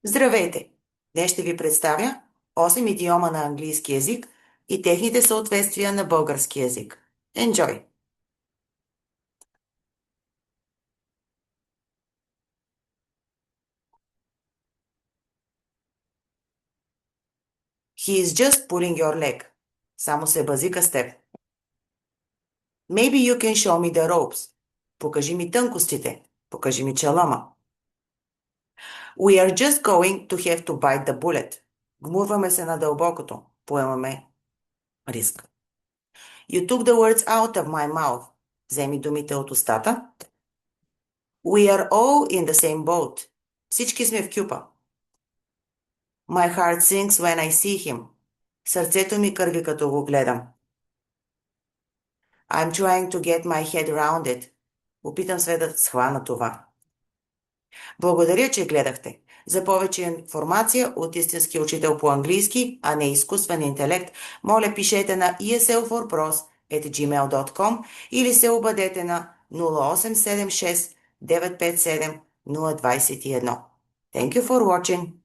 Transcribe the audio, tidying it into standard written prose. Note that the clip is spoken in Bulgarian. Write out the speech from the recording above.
Здравейте! Днес ще ви представя 8 идиома на английски език и техните съответствия на български език. Enjoy! He is just pulling your leg. Само се базика с теб. Maybe you can show me the ropes. Покажи ми тънкостите. Покажи ми челама. We are just going to have to bite the bullet. Гмурваме се на дълбокото. Поемаме риск. You took the words out of my mouth. Вземи думите от устата. We are all in the same boat. Всички сме в кюпа. My heart sinks when I see him. Сърцето ми кърви като го гледам. I'm trying to get my head around it. Опитам се да схвана това. Благодаря, че гледахте. За повече информация от истински учител по английски, а не изкуствен интелект, моля пишете на eslforpros@gmail.com или се обадете на 0876 957 021. Thank you for watching.